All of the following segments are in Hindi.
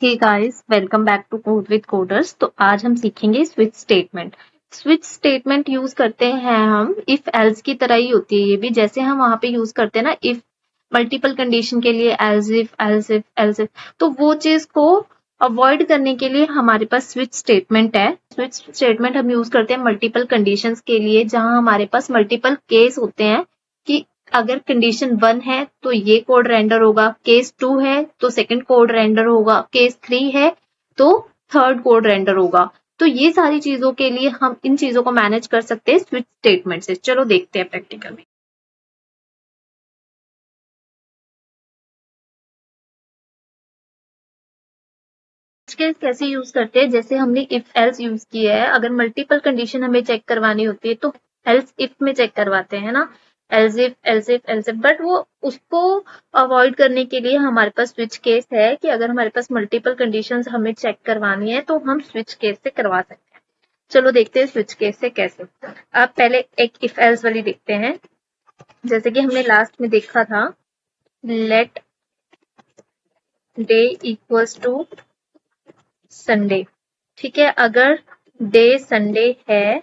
Hey guys, welcome back to code with coders. तो आज हम सीखेंगे switch statement. Switch statement use करते हैं हम इफ एल्स की तरह ही होती है ये भी, जैसे हम वहां पे यूज करते हैं ना इफ मल्टीपल कंडीशन के लिए else if else if else if, तो वो चीज को अवॉइड करने के लिए हमारे पास स्विच स्टेटमेंट है। स्विच स्टेटमेंट हम यूज करते हैं मल्टीपल कंडीशंस के लिए, जहां हमारे पास मल्टीपल केस होते हैं कि अगर कंडीशन 1 है तो ये कोड रेंडर होगा, केस 2 है तो सेकंड कोड रेंडर होगा, केस 3 है तो थर्ड कोड रेंडर होगा। तो ये सारी चीजों के लिए हम इन चीजों को मैनेज कर सकते हैं स्विच स्टेटमेंट से। चलो देखते हैं प्रैक्टिकल में केस कैसे यूज करते हैं। जैसे हमने इफ एल्स यूज किया है, अगर मल्टीपल कंडीशन हमें चेक करवानी होती है तो एल्स इफ में चेक करवाते हैं ना, else if else if else if. But वो उसको अवॉइड करने के लिए हमारे पास स्विच केस है कि अगर हमारे पास मल्टीपल कंडीशंस हमें चेक करवानी है तो हम स्विच केस से करवा सकते हैं। चलो देखते हैं स्विच केस से कैसे। आप पहले एक इफ एल्स वाली देखते हैं, जैसे कि हमने लास्ट में देखा था, let day equals to Sunday. ठीक है, अगर डे संडे है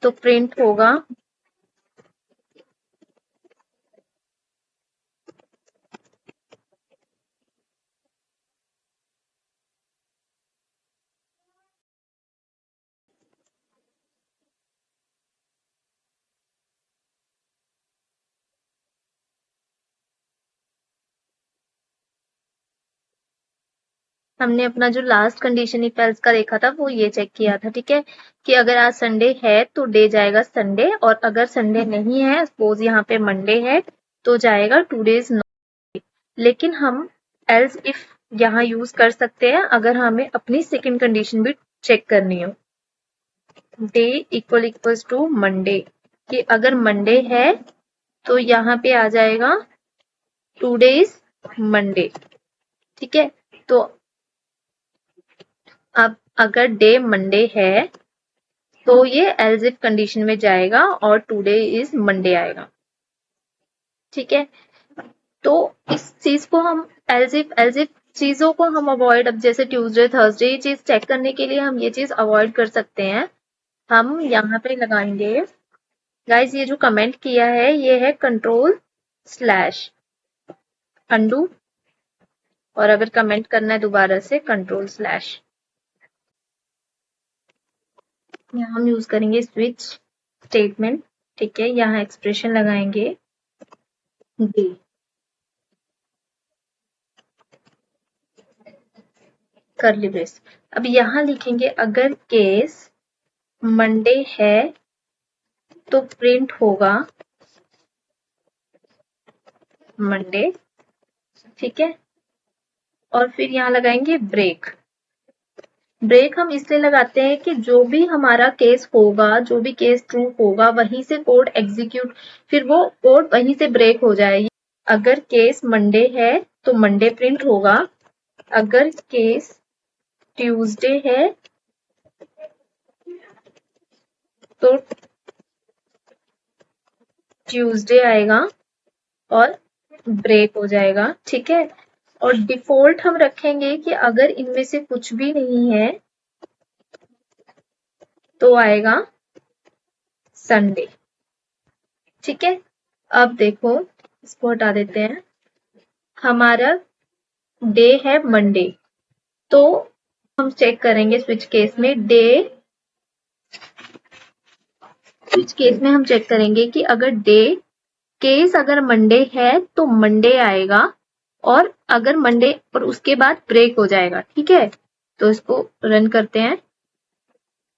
तो प्रिंट होगा हमने अपना जो लास्ट कंडीशन इफ एल्स का देखा था वो ये चेक किया था। ठीक है, कि अगर आज संडे है तो डे जाएगा संडे, और अगर संडे नहीं है, सपोज यहाँ पे मंडे है, तो जाएगा टू डेज नॉट। लेकिन हम एल्स इफ यहाँ यूज कर सकते हैं अगर हमें अपनी सेकंड कंडीशन भी चेक करनी हो। डे इक्वल्स टू मंडे, कि अगर मंडे है तो यहाँ पे आ जाएगा टू डेज मंडे। ठीक है, तो अब अगर डे मंडे है तो ये एल्स इफ कंडीशन में जाएगा और टुडे इज मंडे आएगा। ठीक है, तो इस चीज को हम एल्स इफ चीजों को हम अवॉइड, अब जैसे ट्यूसडे थर्सडे, ये चीज चेक करने के लिए हम ये चीज अवॉइड कर सकते हैं। हम यहाँ पे लगाएंगे, गाइस ये जो कमेंट किया है ये है कंट्रोल स्लैश अंडू, और अगर कमेंट करना है दोबारा से कंट्रोल स्लैश। यहाँ हम यूज करेंगे स्विच स्टेटमेंट। ठीक है, यहाँ एक्सप्रेशन लगाएंगे डे, करली ब्रेस। अब यहाँ लिखेंगे अगर केस मंडे है तो प्रिंट होगा मंडे। ठीक है, और फिर यहाँ लगाएंगे ब्रेक। ब्रेक हम इसलिए लगाते हैं कि जो भी हमारा केस होगा, जो भी केस ट्रू होगा, वहीं से कोड एग्जीक्यूट, फिर वो कोड वहीं से ब्रेक हो जाएगी। अगर केस मंडे है तो मंडे प्रिंट होगा, अगर केस ट्यूसडे है तो ट्यूसडे आएगा और ब्रेक हो जाएगा। ठीक है, और डिफॉल्ट हम रखेंगे कि अगर इनमें से कुछ भी नहीं है तो आएगा संडे। ठीक है, अब देखो इसको हटा देते हैं। हमारा डे है मंडे, तो हम चेक करेंगे स्विच केस में स्विच केस में हम चेक करेंगे कि अगर डे केस अगर मंडे है तो मंडे आएगा, और अगर मंडे और उसके बाद ब्रेक हो जाएगा। ठीक है, तो इसको रन करते हैं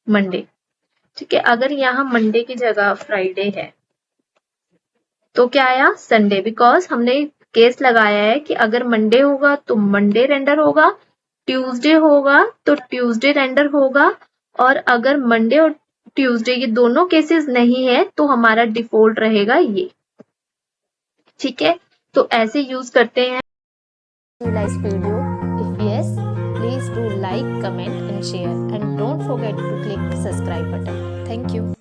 मंडे। ठीक है, अगर यहाँ मंडे की जगह फ्राइडे है तो क्या आया संडे, बिकॉज हमने केस लगाया है कि अगर मंडे होगा तो मंडे रेंडर होगा, ट्यूसडे होगा तो ट्यूसडे रेंडर होगा, और अगर मंडे और ट्यूसडे ये दोनों केसेस नहीं है तो हमारा डिफॉल्ट रहेगा ये। ठीक है, तो ऐसे यूज करते हैं। You like video? If yes, please do like, comment and share, and don't forget to click subscribe button. Thank you.